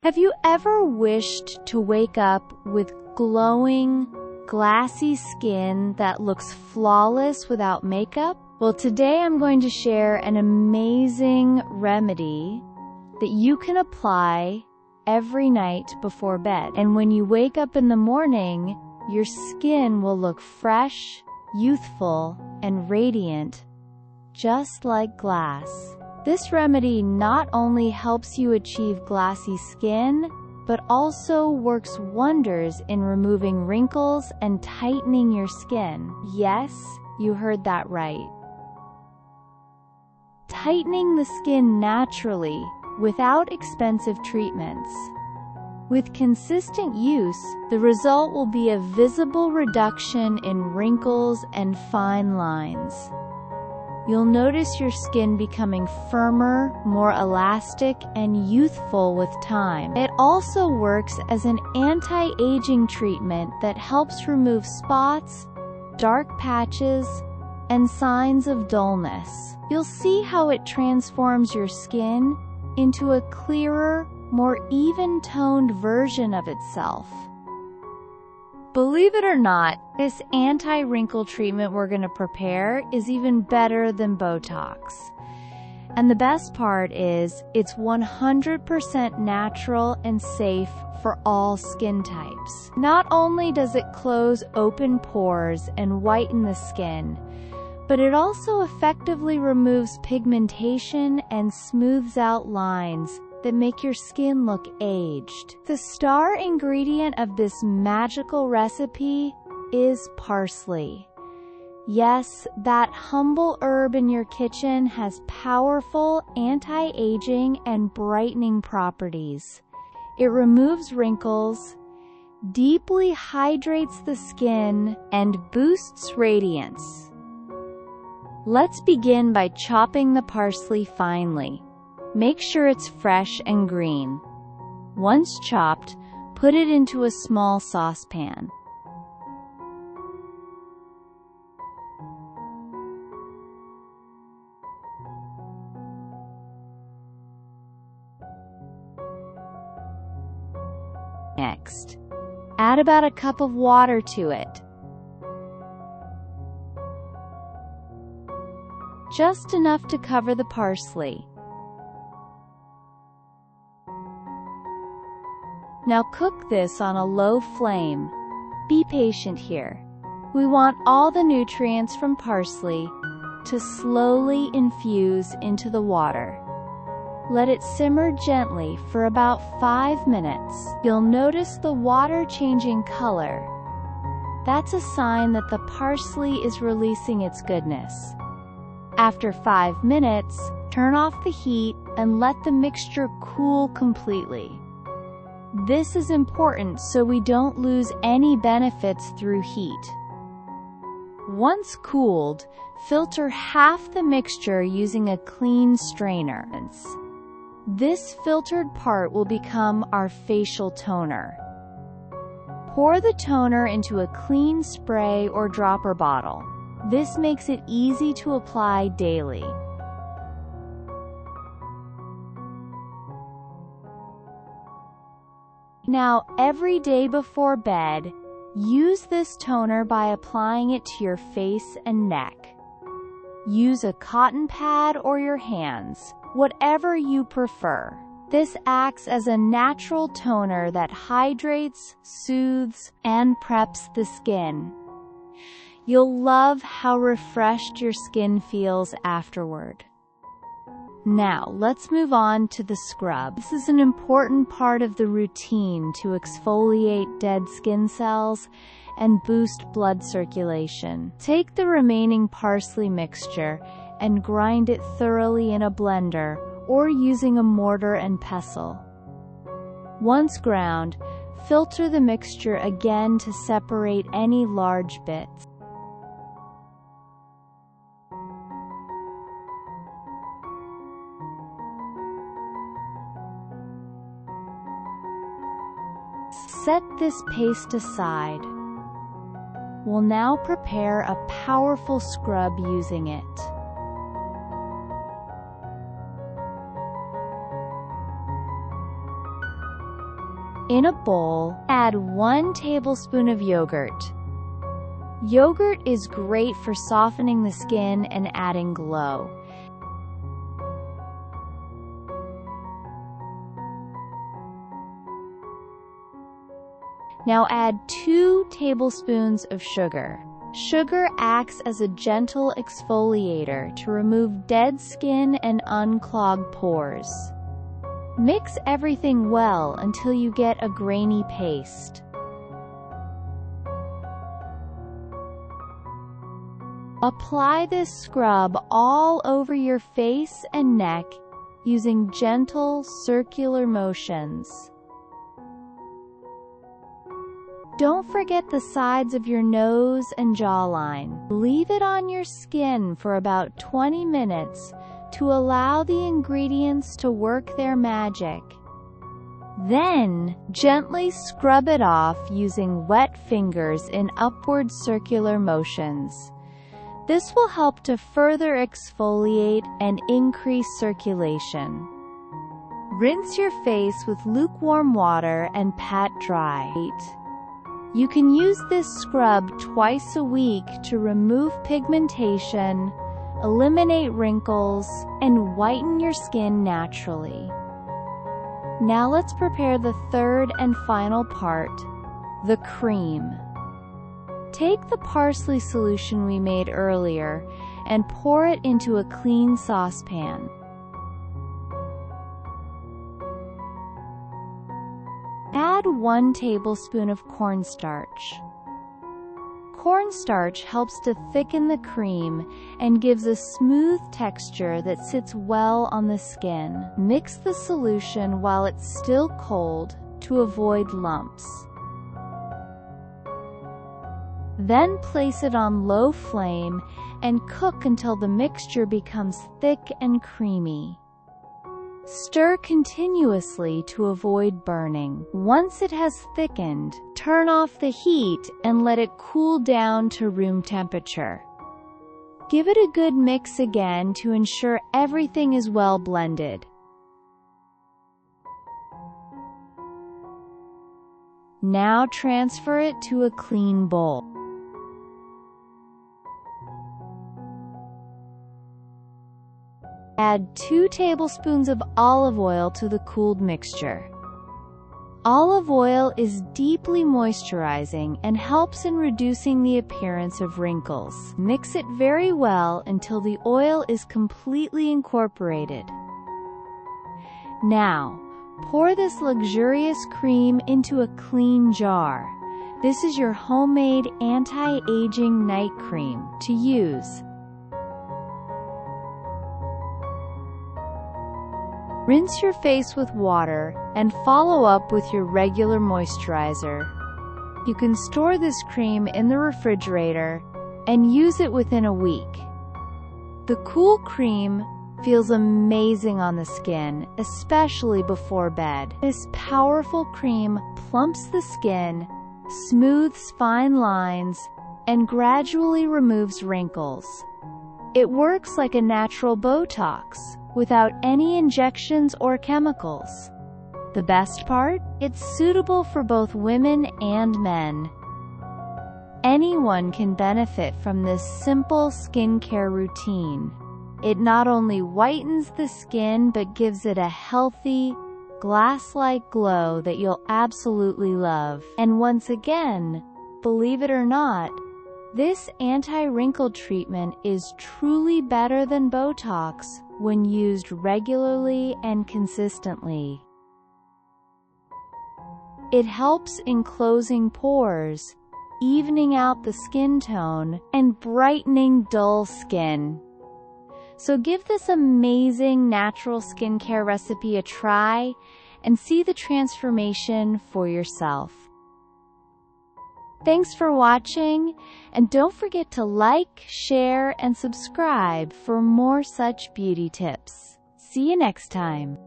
Have you ever wished to wake up with glowing, glassy skin that looks flawless without makeup? Well, today I'm going to share an amazing remedy that you can apply every night before bed. And when you wake up in the morning, your skin will look fresh, youthful, and radiant, just like glass. This remedy not only helps you achieve glassy skin, but also works wonders in removing wrinkles and tightening your skin. Yes, you heard that right. Tightening the skin naturally, without expensive treatments. With consistent use, the result will be a visible reduction in wrinkles and fine lines. You'll notice your skin becoming firmer, more elastic, and youthful with time. It also works as an anti-aging treatment that helps remove spots, dark patches, and signs of dullness. You'll see how it transforms your skin into a clearer, more even-toned version of itself. Believe it or not, this anti-wrinkle treatment we're going to prepare is even better than Botox. And the best part is, it's 100% natural and safe for all skin types. Not only does it close open pores and whiten the skin, but it also effectively removes pigmentation and smooths out lines that make your skin look aged. The star ingredient of this magical recipe is parsley. Yes, that humble herb in your kitchen has powerful anti-aging and brightening properties. It removes wrinkles, deeply hydrates the skin, and boosts radiance. Let's begin by chopping the parsley finely. Make sure it's fresh and green. Once chopped, put it into a small saucepan. Next, add about a cup of water to it. Just enough to cover the parsley. Now cook this on a low flame. Be patient here. We want all the nutrients from parsley to slowly infuse into the water. Let it simmer gently for about 5 minutes. You'll notice the water changing color. That's a sign that the parsley is releasing its goodness. After 5 minutes, turn off the heat and let the mixture cool completely. This is important so we don't lose any benefits through heat. Once cooled, filter half the mixture using a clean strainer. This filtered part will become our facial toner. Pour the toner into a clean spray or dropper bottle. This makes it easy to apply daily. Now, every day before bed, use this toner by applying it to your face and neck. Use a cotton pad or your hands, whatever you prefer. This acts as a natural toner that hydrates, soothes, and preps the skin. You'll love how refreshed your skin feels afterward. Now, let's move on to the scrub. This is an important part of the routine to exfoliate dead skin cells and boost blood circulation. Take the remaining parsley mixture and grind it thoroughly in a blender or using a mortar and pestle. Once ground, filter the mixture again to separate any large bits. Set this paste aside. We'll now prepare a powerful scrub using it. In a bowl, add 1 tablespoon of yogurt. Yogurt is great for softening the skin and adding glow. Now add 2 tablespoons of sugar. Sugar acts as a gentle exfoliator to remove dead skin and unclog pores. Mix everything well until you get a grainy paste. Apply this scrub all over your face and neck using gentle circular motions. Don't forget the sides of your nose and jawline. Leave it on your skin for about 20 minutes to allow the ingredients to work their magic. Then, gently scrub it off using wet fingers in upward circular motions. This will help to further exfoliate and increase circulation. Rinse your face with lukewarm water and pat dry. You can use this scrub twice a week to remove pigmentation, eliminate wrinkles, and whiten your skin naturally. Now let's prepare the third and final part, the cream. Take the parsley solution we made earlier and pour it into a clean saucepan. Add 1 tablespoon of cornstarch. Cornstarch helps to thicken the cream and gives a smooth texture that sits well on the skin. Mix the solution while it's still cold to avoid lumps. Then place it on low flame and cook until the mixture becomes thick and creamy. Stir continuously to avoid burning. Once it has thickened, turn off the heat and let it cool down to room temperature. Give it a good mix again to ensure everything is well blended. Now transfer it to a clean bowl. Add 2 tablespoons of olive oil to the cooled mixture. Olive oil is deeply moisturizing and helps in reducing the appearance of wrinkles. Mix it very well until the oil is completely incorporated. Now, pour this luxurious cream into a clean jar. This is your homemade anti-aging night cream to use. Rinse your face with water and follow up with your regular moisturizer. You can store this cream in the refrigerator and use it within a week. The cool cream feels amazing on the skin, especially before bed. This powerful cream plumps the skin, smooths fine lines, and gradually removes wrinkles. It works like a natural Botox, without any injections or chemicals. The best part? It's suitable for both women and men. Anyone can benefit from this simple skincare routine. It not only whitens the skin but gives it a healthy, glass-like glow that you'll absolutely love. And once again, believe it or not, this anti-wrinkle treatment is truly better than Botox when used regularly and consistently. It helps in closing pores, evening out the skin tone, and brightening dull skin. So give this amazing natural skincare recipe a try and see the transformation for yourself. Thanks for watching, and don't forget to like, share, and subscribe for more such beauty tips. See you next time.